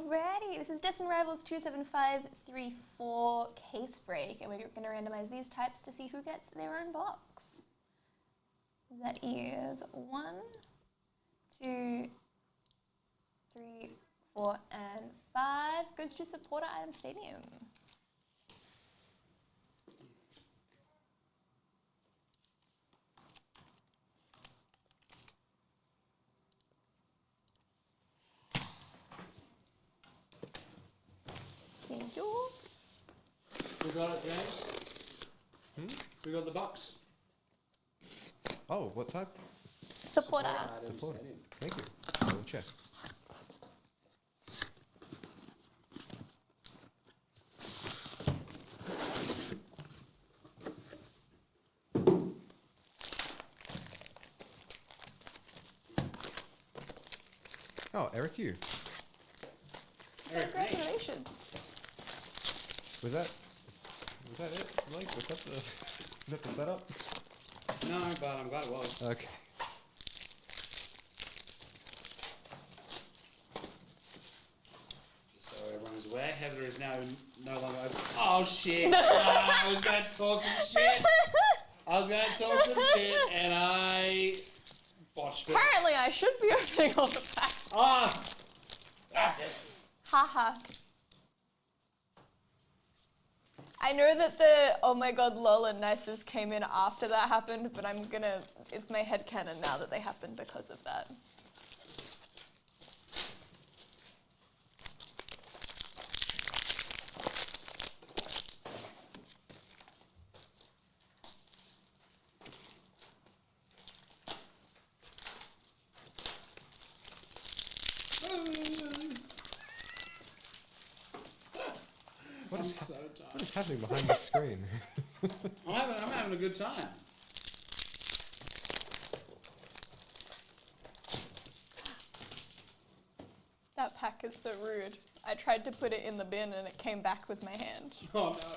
Alrighty, this is Destined Rivals 27534 case break, and we're going to randomize these types to see who gets their own box. That is 1, 2, 3, 4, and 5 goes to supporter item stadium. Thank you. We got it, James. We got the box. Oh, what type? Supporter. Support. Thank you. I will check. Oh, Eric, you. Congratulations. Was that it, Mike? Was that the setup? No, but I'm glad it was. Okay. Just so everyone's aware, Heather is now no longer open. Oh shit! I was gonna talk some shit. And I botched it. Apparently I should be opening all the packs. Ah, that's it. Haha. I know that the oh my god lol and nices came in after that happened, but it's my headcanon now that they happened because of that. I'm so tired. What is happening behind the screen? I'm having a good time. That pack is so rude. I tried to put it in the bin and it came back with my hand. Oh no.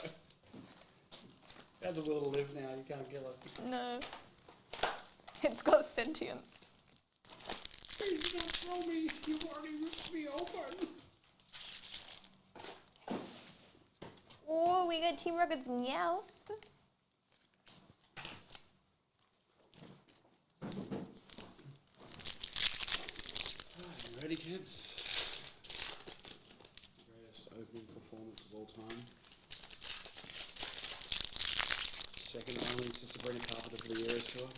It has a will to live now, you can't kill it. No. It's got sentience. Please don't tell me you've already ripped me open. Oh, we got Team Rocket's Meowth. You ready, kids? Greatest opening performance of all time. Second only to Sabrina Carpenter for the Eras Tour.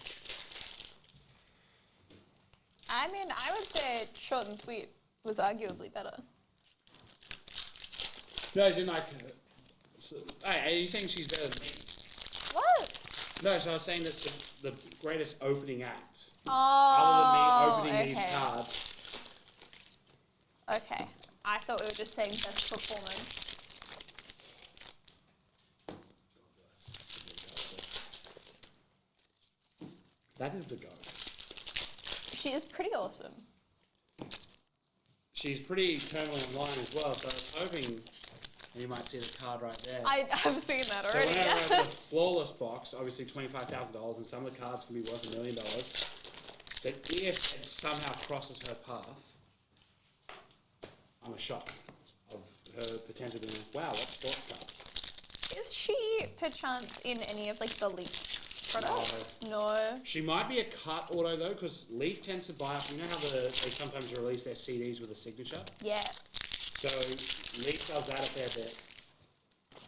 I mean, I would say Short and Sweet was arguably better. No, as in like... hey, are you saying she's better than me? What? No, so I was saying that's the greatest opening act. Oh, Other than me opening these okay. cards. Okay. I thought we were just saying best performance. That is the goat. She is pretty awesome. She's pretty eternally online as well, so I was hoping you might see the card right there. I have seen that So already. whenever I have a flawless box, obviously $25,000, and some of the cards can be worth $1 million, that if it somehow crosses her path, I'm a shock of her potential being like, wow, what sports card? Is she perchance in any of like the Leaf products? No. She might be a cut auto though, because Leaf tends to buy up. You know how they sometimes release their CDs with a signature? Yeah. So Leaf does that a fair bit.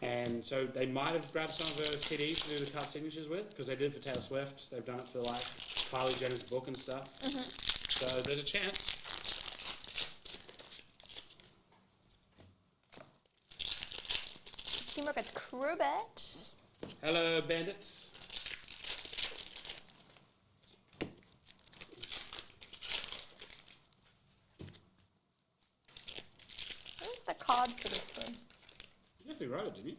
And so they might have grabbed some of her CDs to do the cut signatures with, because they did it for Taylor Swift. They've done it for like Kylie Jenner's book and stuff. So there's a chance. Team Rocket's Crewbet. Hello, bandits. Where's the card for this one? You definitely wrote it, didn't you?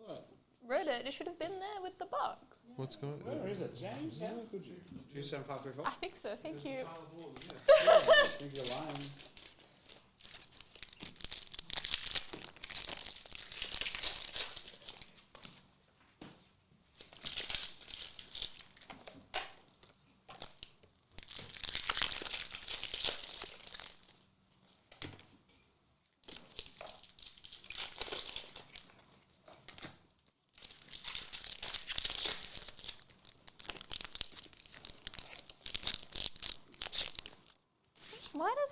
What? Wrote it. It should have been there with the box. What's going on? Where is it, James? How could you? 27534? I think so. Thank you. I think you're lying.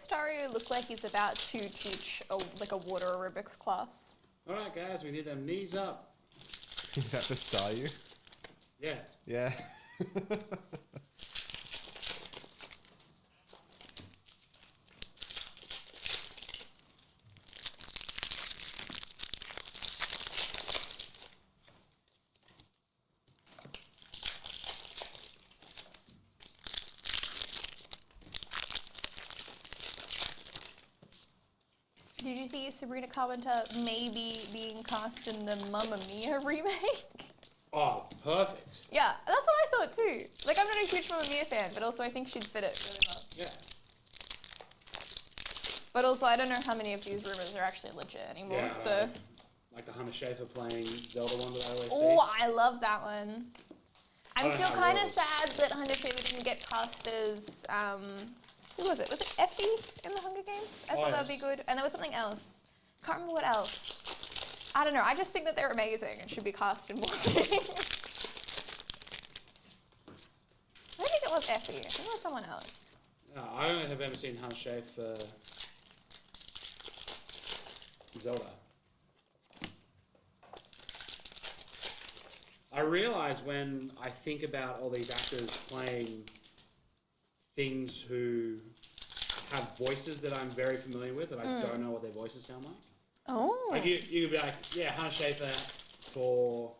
Stario look like he's about to teach like a water aerobics class. Alright guys, we need them knees up. Is that the star you? Yeah. Yeah. Did you see Sabrina Carpenter maybe being cast in the Mamma Mia remake? Oh, perfect. Yeah, that's what I thought too. Like, I'm not a huge Mamma Mia fan, but also I think she'd fit it really well. Yeah. But also, I don't know how many of these rumors are actually legit anymore, Yeah, so... like the Hannah Schaefer playing Zelda one that I always see. Oh, I love that one. I I'm don't still know how kind it of was. sad that Hannah Schaefer didn't get cast as, who was it? Was it Effie in the Hunger Games? I thought that would be yes. good. And there was something else. Can't remember what else. I don't know. I just think that they're amazing and should be cast in more things. I don't think it was Effie. I think it was someone else. No, I only have ever seen Hannah Schaefer Zelda. I realise when I think about all these actors playing things who have voices that I'm very familiar with, that I don't know what their voices sound like. Oh. Like you could be like, yeah, Hannah Schaefer for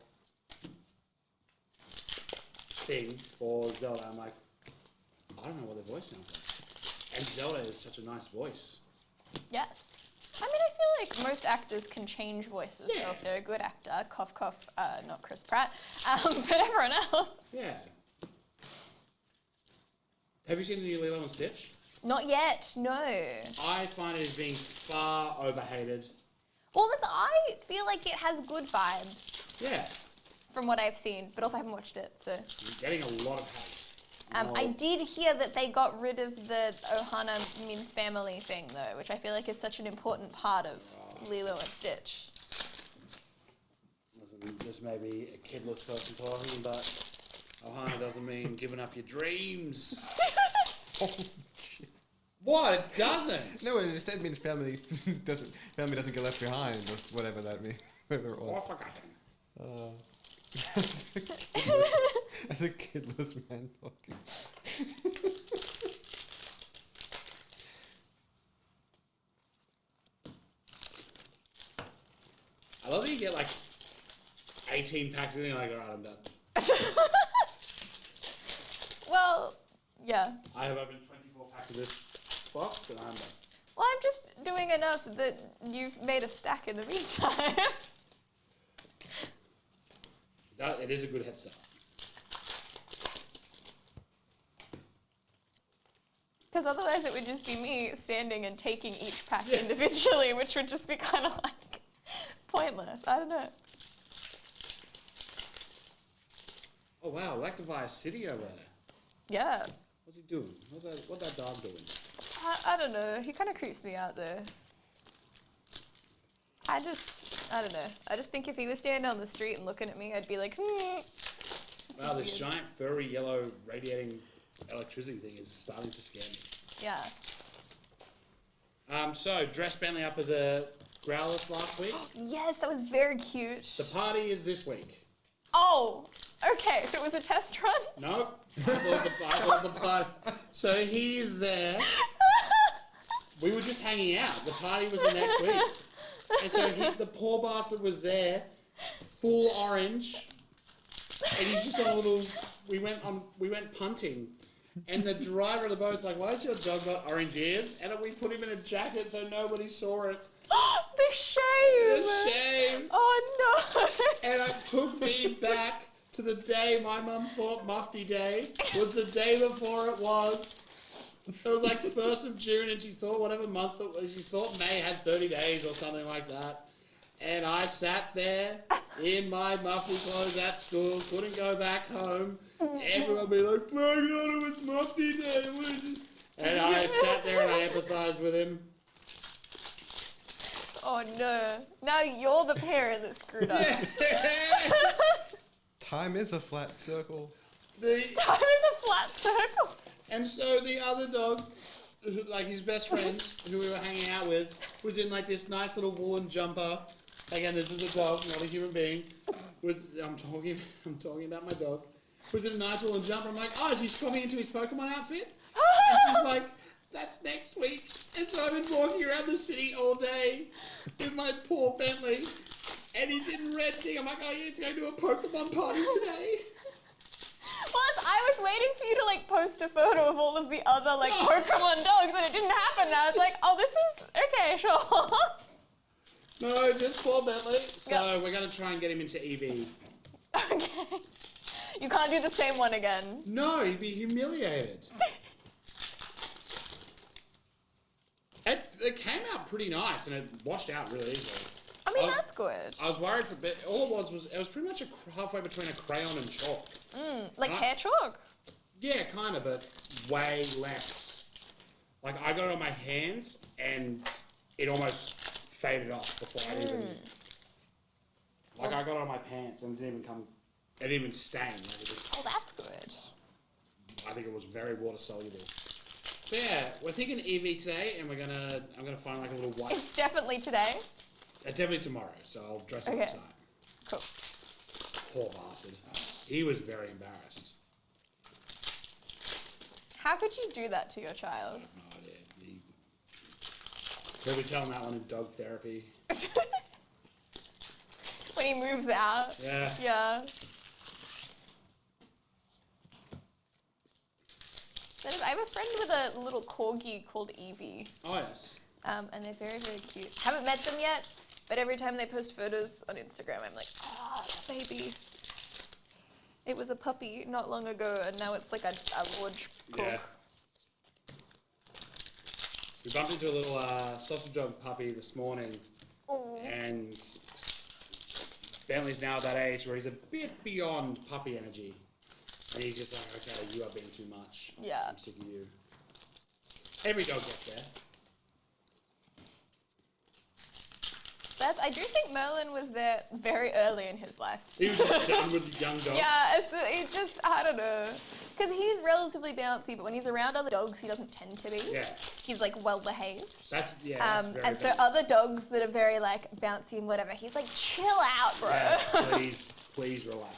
Zelda. I'm like, I don't know what their voice sounds like. And Zelda is such a nice voice. Yes. I mean, I feel like most actors can change voices, Yeah. so if they're a good actor, cough, cough, not Chris Pratt, but everyone else. Yeah. Have you seen the new Lilo and Stitch? Not yet, no. I find it as being far overhated. Well, I feel like it has good vibes Yeah. from what I've seen, but also I haven't watched it, so. You're getting a lot of hate. I did hear that they got rid of the Ohana means family thing, though, which I feel like is such an important part of Lilo and Stitch. Listen, this may be a kidless person talking, but Ohana doesn't mean giving up your dreams. Oh, shit. What? It doesn't? No, it instead means family doesn't get left behind, or whatever that means. Whatever it Or was. forgotten. As a kidless man talking. I love that you get like 18 packs and you're like, alright, I'm done. Well, yeah. I have opened 24 packs of this box and I'm done. Well, I'm just doing enough that you've made a stack in the meantime. It is a good head start. Because otherwise it would just be me standing and taking each pack Yeah. individually, which would just be kind of like pointless. I don't know. Oh wow, Electivire City over there. Yeah. What's he doing? What's that dog doing? I don't know. He kind of creeps me out there. I don't know. I just think if he was standing on the street and looking at me, I'd be like, Wow, this weird. giant furry yellow radiating electricity thing is starting to scare me. Yeah. So, dressed Bentley up as a Growlithe last week. Yes, that was very cute. The party is this week. Oh, okay. So it was a test run? Nope. I bought the party. So he's there. We were just hanging out. The party was the next week. And so the poor bastard was there, full orange. And he's just on a little, we went punting. And the driver of the boat's like, why has your dog got orange ears? And we put him in a jacket so nobody saw it. The shame! The shame. Oh no! And it took me back to the day my mum thought Mufti Day was the day before it was. It was like the 1st of June and she thought whatever month it was, she thought May had 30 days or something like that. And I sat there in my Mufti clothes at school, couldn't go back home. Everyone would be like, my God, it was Mufti Day. And I sat there and I empathised with him. Oh no. Now you're the parent that screwed up. Time is a flat circle. Time is a flat circle. And so the other dog, like his best friends who we were hanging out with, was in like this nice little woolen jumper. Again, this is a dog, not a human being. I'm talking about my dog. Was in a nice woolen jumper. I'm like, oh, is he swapping into his Pokemon outfit? And she's like, that's next week. And so I've been walking around the city all day with my poor Bentley, and he's in red thing. I'm like, oh, yeah, he's going to a Pokemon party today. Well, I was waiting for you to like post a photo of all of the other like Pokemon dogs, and it didn't happen. And I was like, oh, this is okay, sure. No, just poor Bentley. So we're going to try and get him into EV. Okay. You can't do the same one again. No, he'd be humiliated. It came out pretty nice, and it washed out really easily. I mean, that's good. I was worried for a bit. All it was pretty much halfway between a crayon and chalk. Like hair chalk? Yeah, kind of, but way less. Like, I got it on my hands, and it almost faded off before I even... Like, I got it on my pants, and it didn't even stain. Like, it just, Oh, that's good. I think it was very water soluble. So yeah, we're thinking EV today, and I'm gonna find like a little white. It's definitely today. It's definitely tomorrow, so I'll dress up Okay. tonight. Cool. Poor bastard. He was very embarrassed. How could you do that to your I child? have no idea. He'll be telling that one in dog therapy. When he moves out. Yeah. Yeah. I have a friend with a little corgi called Evie. Oh yes. And they're very, very cute. Haven't met them yet, but every time they post photos on Instagram, I'm like, oh, baby. It was a puppy not long ago, and now it's like a large cork. Yeah. We bumped into a little sausage dog puppy this morning, Oh. and Bentley's now at that age where he's a bit beyond puppy energy. And he's just like, okay, you are being too much. Yeah. I'm sick of you. Every dog gets there. I do think Merlin was there very early in his life. He was just done with young dogs. Yeah, it's just, I don't know. Because he's relatively bouncy, but when he's around other dogs, he doesn't tend to be. Yeah. He's like well behaved. That's very And so bad. other dogs that are very like bouncy and whatever, he's like, chill out, bro. Yeah, please relax.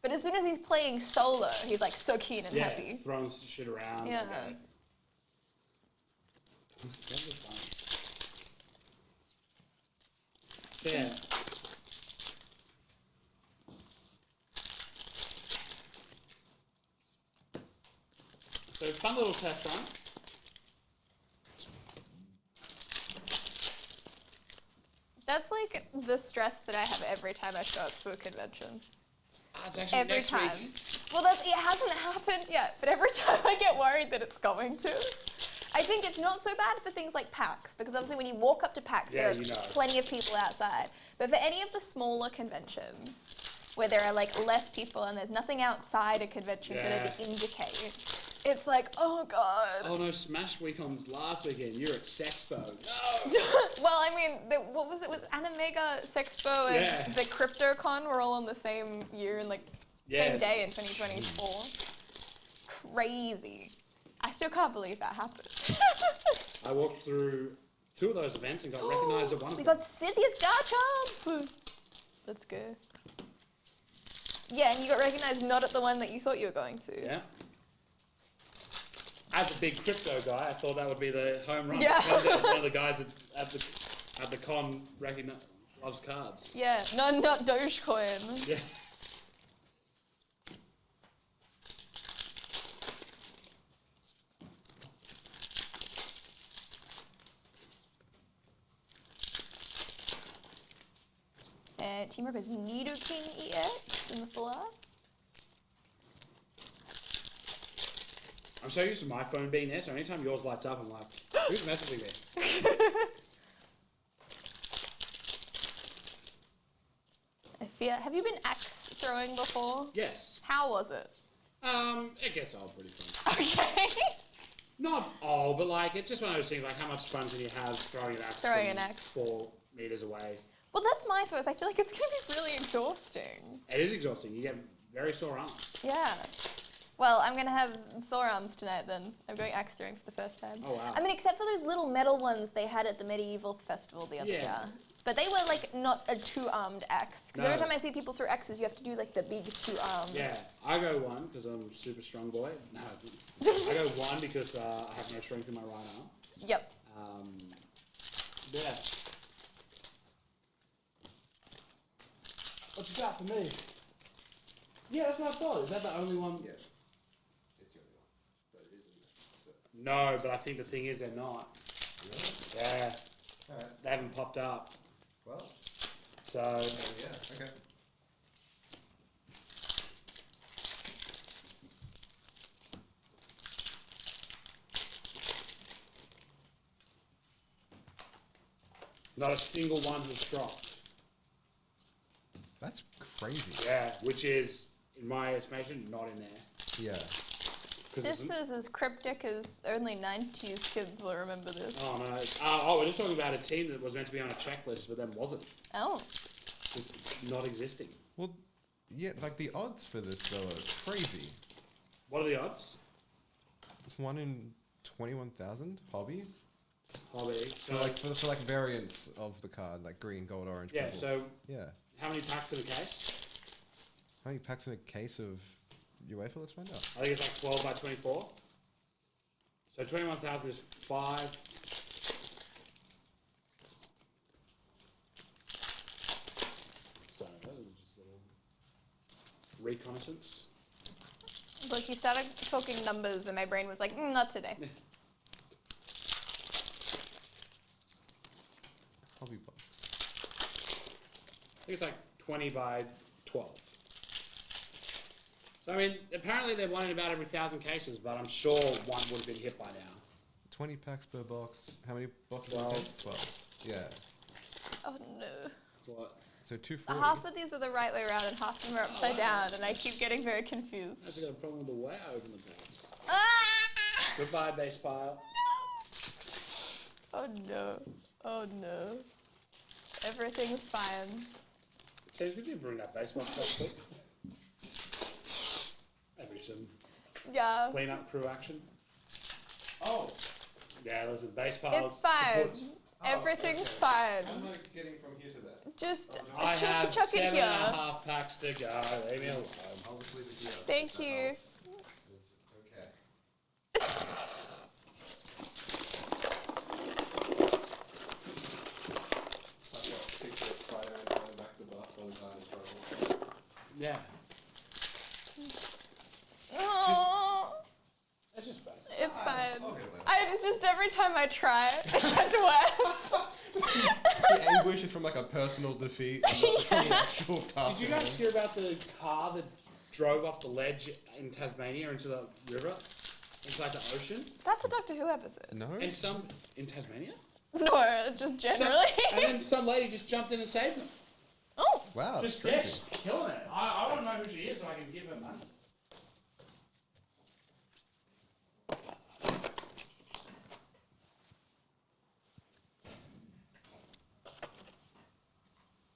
But as soon as he's playing solo, he's like so keen and happy. Throwing shit around. Yeah. Okay. That was funny. Yeah. So fun little test run. That's like the stress that I have every time I show up to a convention. It's actually Every next time. week. Well, it hasn't happened yet, but every time I get worried that it's going to. I think it's not so bad for things like PAX, because obviously when you walk up to PAX, Yeah, there are you know. plenty of people outside. But for any of the smaller conventions, where there are like less people and there's nothing outside a convention for them to indicate, it's like, oh god. Oh no, Smash Weekon's last weekend. You're at Sexpo. No! Well, I mean, what was it? Was Animega, Sexpo, and the CryptoCon were all on the same year and like same day in 2024. Crazy. I still can't believe that happened. I walked through 2 of those events and got recognized at one of We them. got Cynthia's Garchomp! That's good. Yeah, and you got recognized not at the one that you thought you were going to. Yeah. As a big crypto guy, I thought that would be the home run. Yeah. One of the guys at the con loves cards. Yeah, no, not Dogecoin. Yeah. Team Rock has Nidoking EX in the full art. I'm so used to my phone being there, so anytime yours lights up, I'm like, who's messaging me? Have you been axe throwing before? Yes. How was it? It gets old pretty quick. Okay. Not old, but like, it's just one of those things, like how much fun can you have throwing an axe Throwing from an axe. 4 meters away? Well, that's my thoughts. I feel like it's going to be really exhausting. It is exhausting. You get very sore arms. Yeah. Well, I'm going to have sore arms tonight then. I'm going axe throwing for the first time. Oh, wow. I mean, except for those little metal ones they had at the medieval festival the other Yeah. year. But they were like not a two-armed axe. Because No. every time I see people throw axes, you have to do like the big two-armed. Yeah, I go one because I'm a super strong boy. No, I go one because I have no strength in my right arm. Yep. Yeah. What you got for me? Yeah, that's what I thought. Is that the only one? Yes. It's the only one. But it isn't. So. No, but I think the thing is they're not. Really? Yeah, Alright. they haven't popped up. Well, So, yeah, okay. not a single one has dropped. That's crazy. Yeah, which is, in my estimation, not in there. Yeah. 'Cause This it's- is as cryptic as only 90s kids will remember this. Oh no! We're just talking about a team that was meant to be on a checklist, but then wasn't. Oh. Just not existing. Well, yeah, like the odds for this though are crazy. What are the odds? 1 in 21,000 hobby. Hobby. So, For like variants of the card, like green, gold, orange, yeah. purple. So, Yeah. how many packs in a case? How many packs in a case of UEFA? Let's find out. I think it's like 12 by 24. So 21,000 is 5. So that was just a little reconnaissance. Look, you started talking numbers and my brain was like, not today. Hobby box. I think it's like 20 by 12. So I mean, apparently they're one in about every 1,000 cases, but I'm sure one would have been hit by now. 20 packs per box. How many boxes? 12. 12. Yeah. Oh no. What? So 240. Half of these are the right way around and half of them are upside down and I keep getting very confused. I actually got a problem with the way I open the packs. Ah! Goodbye, base pile. Oh no. Oh no. Everything's fine. James, could you bring that baseball stuff, please? Maybe some Yeah. clean-up crew action. Oh! Yeah, listen, base piles. It's fine. kaputs. Everything's okay. fine. How am I getting from here to there? Just I have chuck it 7 here. and a half packs to go. Leave me alone. I'll just leave it here. Thank That you. helps. It's okay. I've got a picture of Spider-Man going back to the bus by the time it's trouble. Yeah, Oh, it's just base. it's fine. I'll get it later. It's just every time I try it, it gets worse. The anguish is from like a personal defeat and not from the actual task. Did you guys hear about the car that drove off the ledge in Tasmania into the river, into like the ocean? That's a Doctor Who episode. No? And some in Tasmania? No, just generally. And then some lady just jumped in and saved them. Oh, Wow, Just crazy. yes, killing it. I want to know who she is so I can give her money.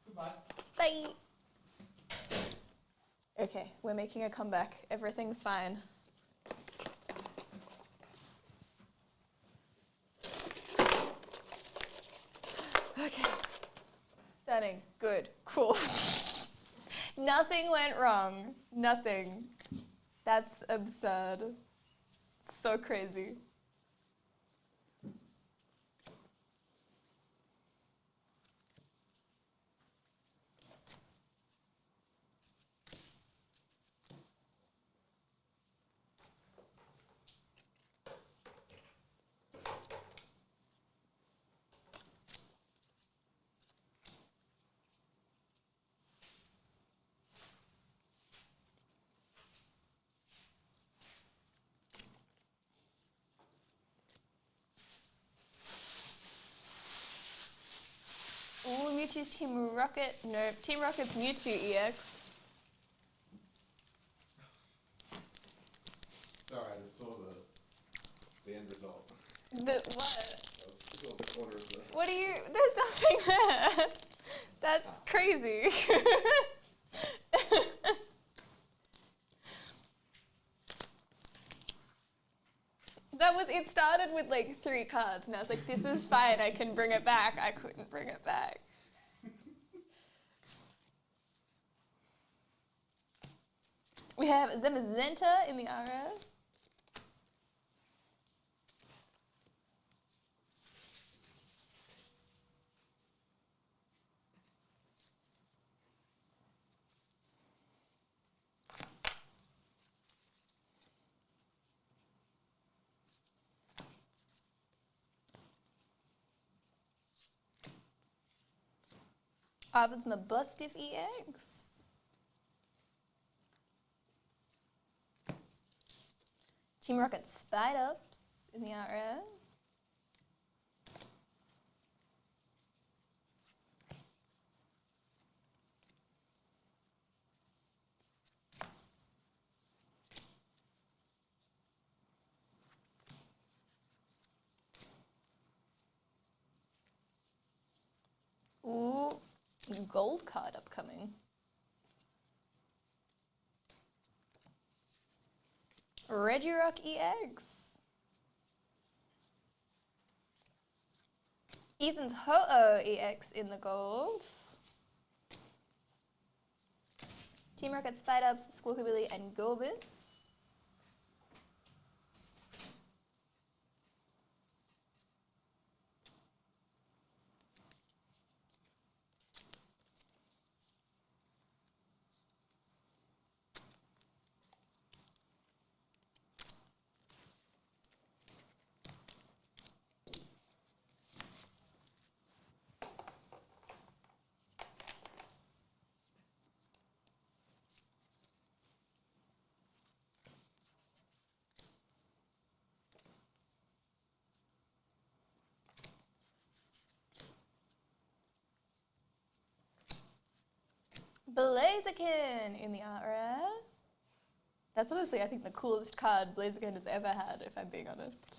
Goodbye. bye. Okay, we're making a comeback. Everything's fine. Okay. Stunning. Good. Cool. Nothing went wrong. Nothing. That's absurd. So crazy. Ooh, Mewtwo's Team Rocket. Nope, Team Rocket's Mewtwo EX. Sorry, I just saw the end result. The what? I saw the corner of the... What do you? There's nothing there. That's crazy. started with like 3 cards and I was like, this is fine, I can bring it back. I couldn't bring it back. We have Zemazenta in the RA. Arvid's my Bustiff EX. Team Rocket Spide Ups in the RA. Ooh, gold card upcoming. Regirock EX. Ethan's Ho-Oh EX in the gold. Team Rocket Spide Ups, Squawkabilly and Gorbis. Blaziken in the art rare. That's honestly, I think, the coolest card Blaziken has ever had, if I'm being honest.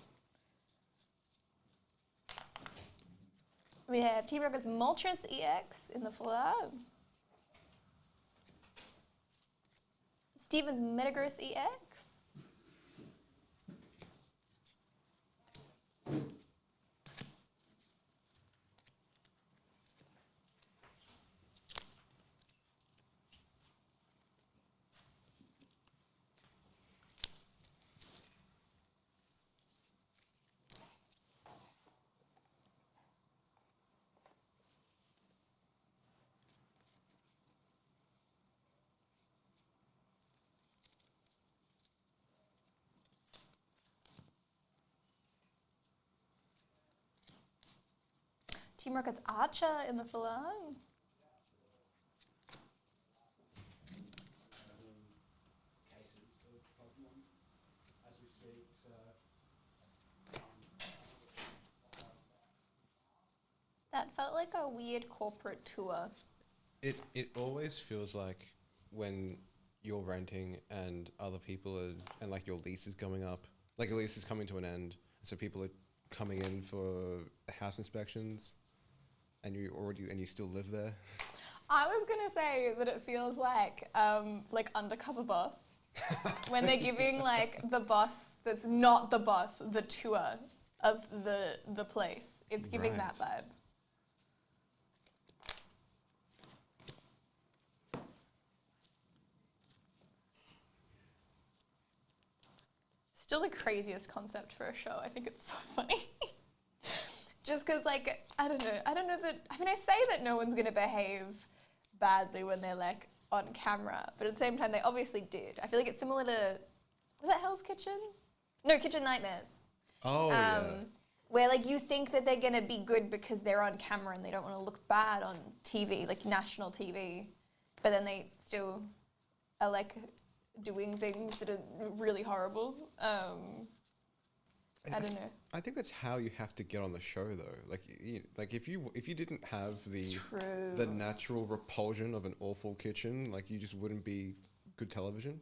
We have Team Rocket's Moltres EX in the full art. Steven's Metagross EX. Team Rocket's Archer in the full art. Cases of Pokemon as we speak, so That felt like a weird corporate tour. It always feels like when you're renting and other people are, and like your lease is coming up, like your lease is coming to an end, so people are coming in for house inspections, and you still live there. I was gonna say that it feels like Undercover Boss when they're giving like the boss that's not the boss the tour of the place. It's giving that vibe. Still the craziest concept for a show. I think it's so funny. Just because, like, I don't know that, I mean, I say that no one's going to behave badly when they're, like, on camera, but at the same time, they obviously did. I feel like it's similar to, was that Hell's Kitchen? No, Kitchen Nightmares. Oh, yeah. Where, like, you think that they're going to be good because they're on camera and they don't want to look bad on TV, like national TV, but then they still are, like, doing things that are really horrible. I don't know. I think that's how you have to get on the show, though. Like if you didn't have the natural repulsion of an awful kitchen, like you just wouldn't be good television.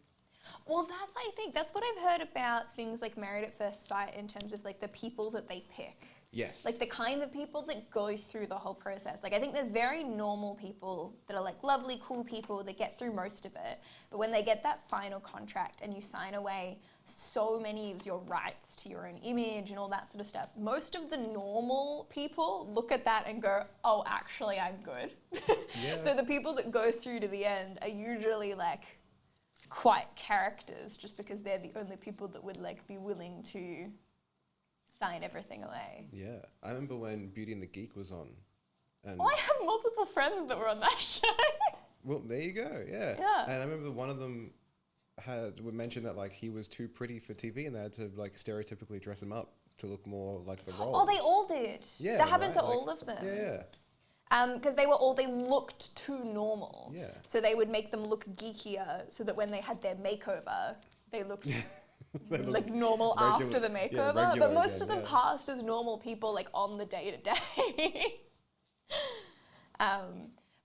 Well, I think that's what I've heard about things like Married at First Sight in terms of like the people that they pick. Yes. Like the kinds of people that go through the whole process. Like I think there's very normal people that are like lovely, cool people that get through most of it. But when they get that final contract and you sign away so many of your rights to your own image and all that sort of stuff. Most of the normal people look at that and go, oh, actually, I'm good. Yeah. So the people that go through to the end are usually like quite characters, just because they're the only people that would like be willing to sign everything away. Yeah, I remember when Beauty and the Geek was on, and Oh, I have multiple friends that were on that show. well, there you go. Yeah. Yeah. And I remember one of them would mention that like he was too pretty for TV, and they had to like stereotypically dress him up to look more like the role. Oh, they all did. Yeah, that happened to right? Like, all of them. Yeah. Because they looked too normal. Yeah. So they would make them look geekier, so that when they had their makeover, they looked They look like normal regular- after the yeah, makeover. regular But most again, of them yeah. passed as normal people, like on the day to day.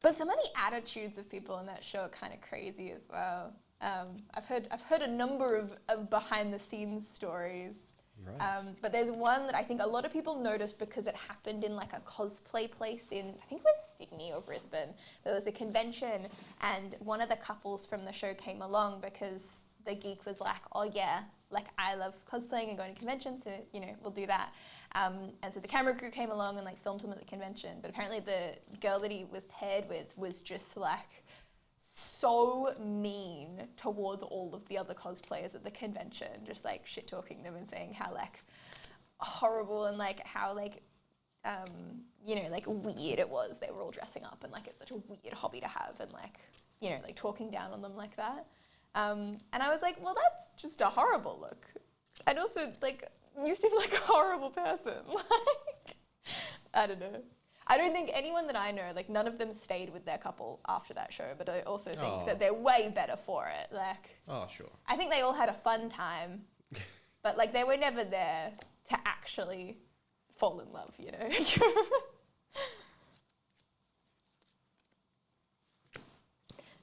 But some of the attitudes of people in that show are kind of crazy as well. I've heard a number of behind the scenes stories. Right. But there's one that I think a lot of people noticed because it happened in like a cosplay place in, I think it was Sydney or Brisbane. There was a convention, and one of the couples from the show came along because the geek was like, oh yeah, like I love cosplaying and going to conventions, so you know, we'll do that. And so the camera crew came along and like filmed him at the convention. But apparently the girl that he was paired with was just like so mean towards all of the other cosplayers at the convention, just like shit talking them and saying how like horrible and like how like you know, like weird it was. They were all dressing up and like it's such a weird hobby to have, and like, you know, like talking down on them like that. And I was like, well, that's just a horrible look. And also, like, you seem like a horrible person. Like, I don't know. I don't think anyone that I know, like, none of them stayed with their couple after that show, but I also think that they're way better for it. Like, Oh, sure. I think they all had a fun time, but, like, they were never there to actually fall in love, you know?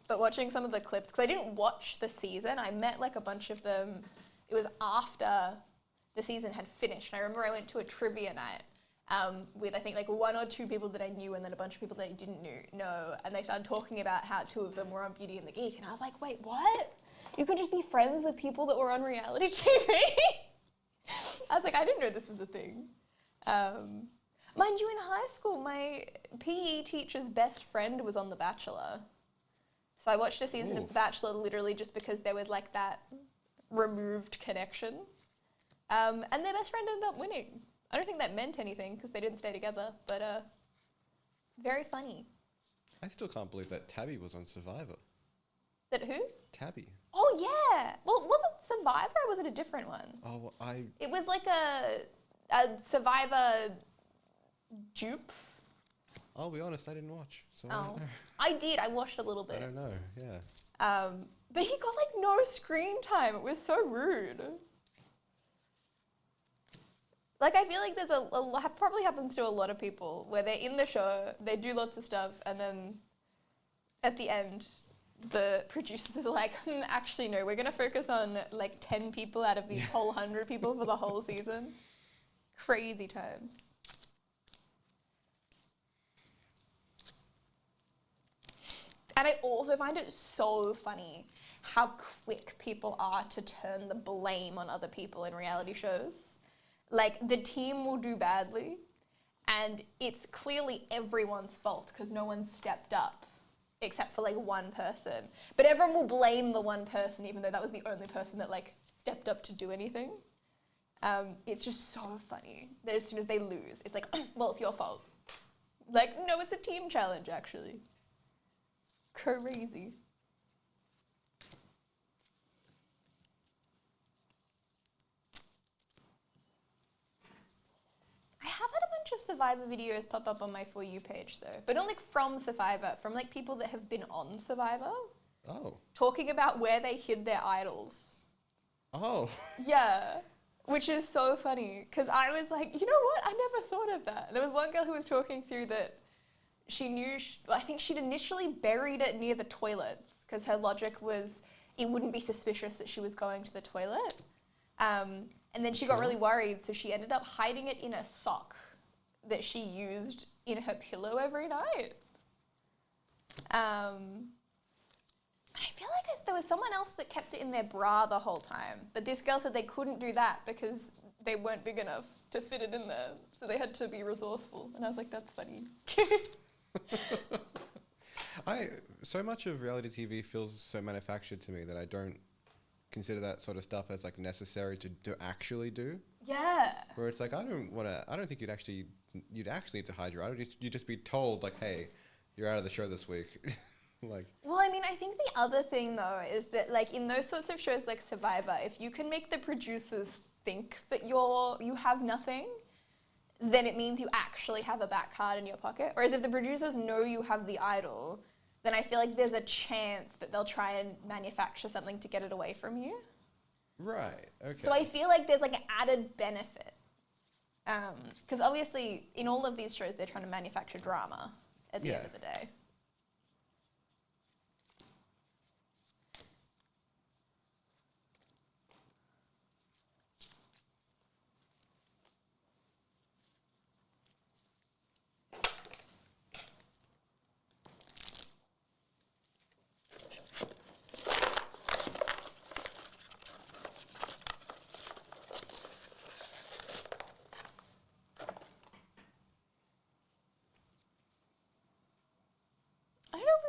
But watching some of the clips, because I didn't watch the season, I met like a bunch of them. It was after the season had finished. I remember I went to a trivia night with I think like one or two people that I knew and then a bunch of people that I didn't know. And they started talking about how two of them were on Beauty and the Geek. And I was like, wait, what? You could just be friends with people that were on reality TV? I was like, I didn't know this was a thing. Mind you, in high school, my PE teacher's best friend was on The Bachelor. So I watched a season of The Bachelor literally just because there was like that removed connection. And their best friend ended up winning. I don't think that meant anything because they didn't stay together, but very funny. I still can't believe that Tabby was on Survivor. That who? Tabby. Oh yeah. Well, was it Survivor or was it a different one? Oh, well, It was like a Survivor dupe. I'll be honest, I didn't watch, so I Oh, don't know. I did. I watched a little I bit. don't know, yeah. But he got like no screen time. It was so rude. Like, I feel like there's a lot, probably happens to a lot of people where they're in the show, they do lots of stuff, and then at the end, the producers are like, actually no, we're gonna focus on like 10 people out of these whole 100 people for the whole season. Crazy times. And I also find it so funny how quick people are to turn the blame on other people in reality shows. Like, the team will do badly, and it's clearly everyone's fault because no one stepped up except for like one person. But everyone will blame the one person even though that was the only person that like stepped up to do anything. It's just so funny that as soon as they lose, it's like, well, it's your fault. Like, no, it's a team challenge actually. Crazy. I have had a bunch of Survivor videos pop up on my For You page though, but not like from Survivor, from like people that have been on Survivor, Oh. talking about where they hid their idols. Oh. Yeah, which is so funny, because I was like, you know what, I never thought of that. And there was one girl who was talking through that she knew, I think she'd initially buried it near the toilets, because her logic was it wouldn't be suspicious that she was going to the toilet. And then she got really worried, so she ended up hiding it in a sock that she used in her pillow every night. I feel like there was someone else that kept it in their bra the whole time, but this girl said they couldn't do that because they weren't big enough to fit it in there, so they had to be resourceful. And I was like, that's funny. So much of reality TV feels so manufactured to me that I don't consider that sort of stuff as like necessary to actually do. Yeah. Where it's like I don't think you'd actually need to hide your identity. You'd just be told like, hey, you're out of the show this week. Like. Well, I mean, I think the other thing though is that like in those sorts of shows like Survivor, if you can make the producers think that you have nothing, then it means you actually have a back card in your pocket. Whereas if the producers know you have the idol, then I feel like there's a chance that they'll try and manufacture something to get it away from you. Right. Okay. So I feel like there's like an added benefit. Because obviously in all of these shows they're trying to manufacture drama at the end of the day.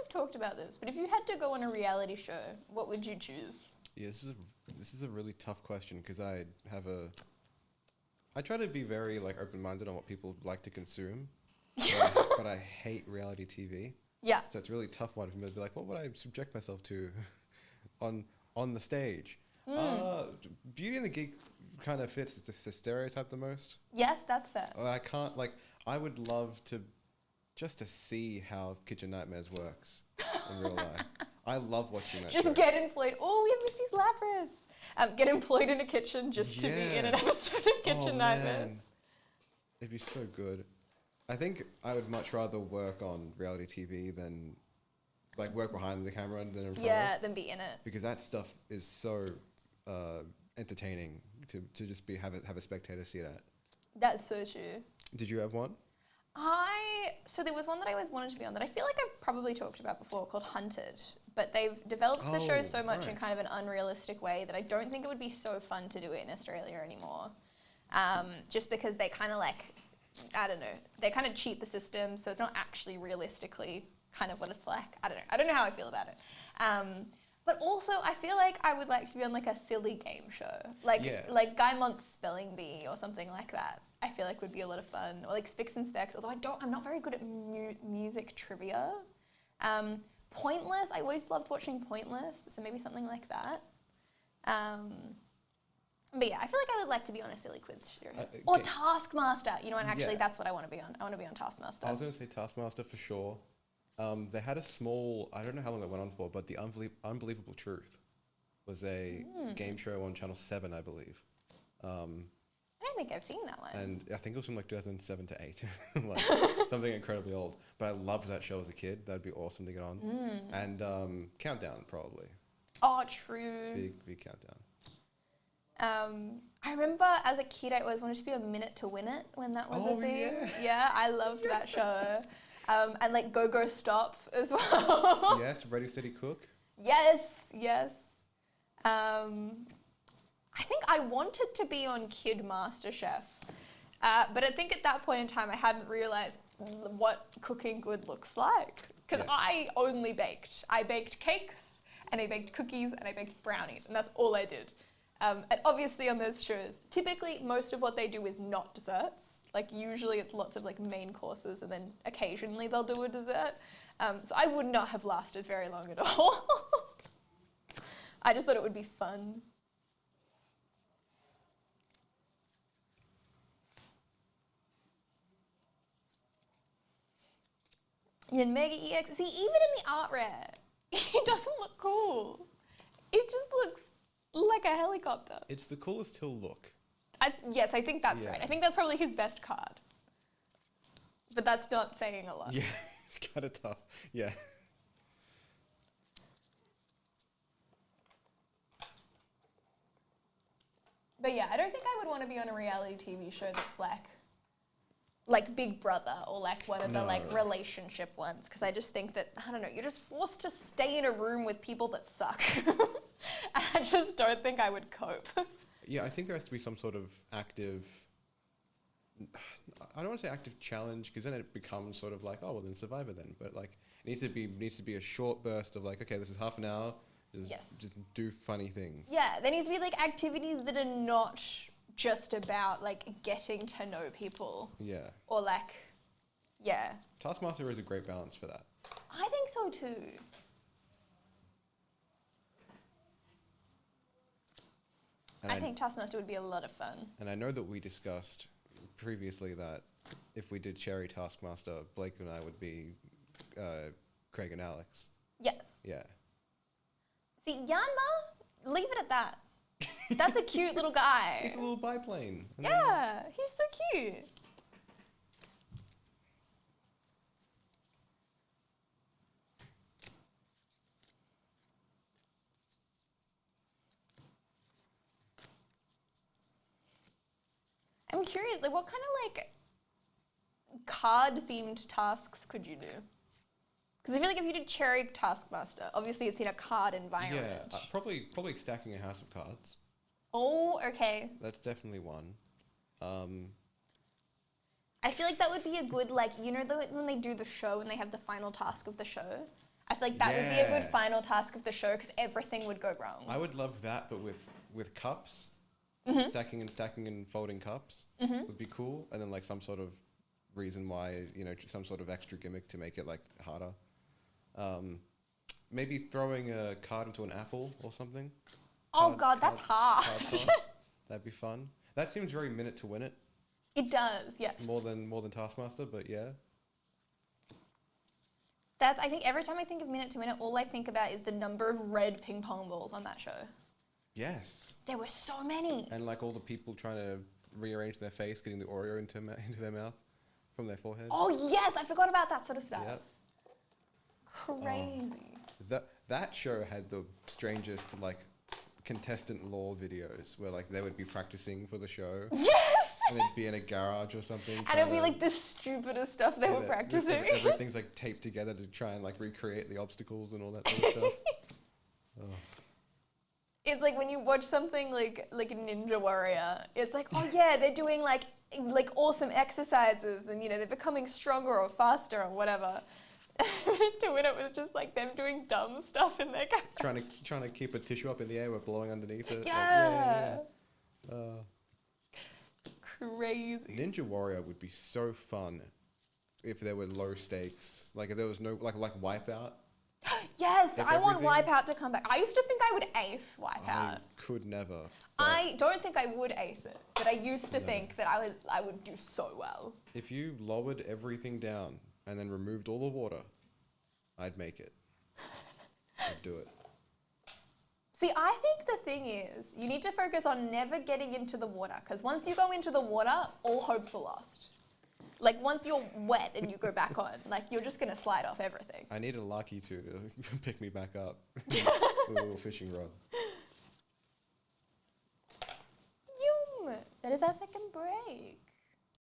Talked about this, but if you had to go on a reality show, what would you choose? Yeah, this is a really tough question because I try to be very like open-minded on what people like to consume, but I hate reality TV. Yeah. So it's a really tough one for me to be like, what would I subject myself to on the stage? Beauty and the Geek kind of fits the stereotype the most. Yes, that's fair. I can't like. I would love to just to see how Kitchen Nightmares works in real life. I love watching that. Just show. get employed. Oh, we have Misty's Lapras. Get employed in a kitchen just to be in an episode of Kitchen Nightmares. Man. It'd be so good. I think I would much rather work on reality TV than like work behind the camera than in front of. Than be in it. Because that stuff is so entertaining to just have a spectator see that. That's so true. Did you have one? So there was one that I always wanted to be on that I feel like I've probably talked about before called Hunted, but they've developed the show so much in kind of an unrealistic way that I don't think it would be so fun to do it in Australia anymore. Just because they kind of like, I don't know, they kind of cheat the system, so it's not actually realistically kind of what it's like. I don't know how I feel about it. But also I feel like I would like to be on like a silly game show, like Guy Mont's Spelling Bee or something like that. I feel like would be a lot of fun, or like Spicks and Specks. Although I'm not very good at music trivia. Pointless. I always loved watching Pointless, so maybe something like that. But yeah, I feel like I would like to be on a silly quiz show. Or Taskmaster. You know, and actually that's what I want to be on. I want to be on Taskmaster. I was going to say Taskmaster for sure. They had a small, I don't know how long it went on for, but The Unbelievable Truth was a game show on Channel 7, I believe. I don't think I've seen that one. And I think it was from like 2007 to 8, like something incredibly old. But I loved that show as a kid. That'd be awesome to get on. And Countdown, probably. Oh, true. Big Countdown. I remember as a kid, I always wanted to be a Minute to Win It when that was a thing. Yeah, I loved that show. And like Go Stop as well. Yes, Ready Steady Cook. Yes. I think I wanted to be on Kid MasterChef, but I think at that point in time I hadn't realised what cooking good looks like. Because I only baked. I baked cakes, and I baked cookies, and I baked brownies, and that's all I did. And obviously on those shows, typically most of what they do is not desserts. Like usually it's lots of like main courses, and then occasionally they'll do a dessert. So I would not have lasted very long at all. I just thought it would be fun. Yeah, Mega EX. See, even in the art rare, it doesn't look cool. It just looks like a helicopter. It's the coolest he'll look. Yes, I think that's right. I think that's probably his best card. But that's not saying a lot. Yeah, it's kind of tough. Yeah. But yeah, I don't think I would want to be on a reality TV show that's like like Big Brother or like one of the like No. relationship ones, because I just think that, I don't know, you're just forced to stay in a room with people that suck. And I just don't think I would cope. Yeah, I think there has to be some sort of active. I don't want to say active challenge because then it becomes sort of like, oh well, then Survivor then. But like, it needs to be a short burst of like, okay, this is half an hour. Yes. Just do funny things. Yeah, there needs to be like activities that are not just about like getting to know people Yeah. or like, yeah. Taskmaster is a great balance for that. I think so too. And I think Taskmaster would be a lot of fun. And I know that we discussed previously that if we did Cherry Taskmaster, Blake and I would be Craig and Alex. Yes. Yeah. See, Yanma, leave it at that. That's a cute little guy. He's a little biplane. And Yeah, he's so cute. I'm curious, like, what kind of like card-themed tasks could you do? Because I feel like if you did Cherry Taskmaster, obviously it's in a card environment. Yeah, probably stacking a house of cards. Oh, okay. That's definitely one. I feel like that would be a good, like, you know, when they do the show and they have the final task of the show? I feel like that would be a good Yeah. final task of the show because everything would go wrong. I would love that, but with cups, stacking and folding cups would be cool, and then like some sort of reason why, you know, some sort of extra gimmick to make it like harder. Maybe throwing a card into an apple or something. Oh God, that's hard. Card toss. That'd be fun. That seems very minute to win it, It does, yes. more than Taskmaster, but yeah. That's, I think every time I think of Minute to Minute, all I think about is the number of red ping pong balls on that show. Yes. There were so many. And like all the people trying to rearrange their face, getting the Oreo into their mouth from their forehead. Oh yes, I forgot about that sort of stuff. Yep. Crazy. That show had the strangest like contestant lore videos where like they would be practicing for the show. Yes! And they'd be in a garage or something. And it'd be like the stupidest stuff they were practicing. Everything's like taped together to try and like recreate the obstacles and all that sort of stuff. Oh. It's like when you watch something like Ninja Warrior, it's like, oh yeah, they're doing like awesome exercises and, you know, they're becoming stronger or faster or whatever. To win it was just like them doing dumb stuff in their garage. Trying to keep a tissue up in the air with blowing underneath it. Yeah. Like, Crazy. Ninja Warrior would be so fun if there were low stakes. Like if there was no like Wipeout. Yes, If I want everything- Wipeout to come back. I used to think I would ace Wipeout. I could never. but I don't think I would ace it, but I used to think that I would do so well. If you lowered everything down and then removed all the water, I'd make it. I'd do it. See, I think the thing is, you need to focus on never getting into the water, because once you go into the water, all hopes are lost. Like, once you're wet and you go back on, like, you're just going to slide off everything. I need a lucky to pick me back up with a little fishing rod. That is our second break.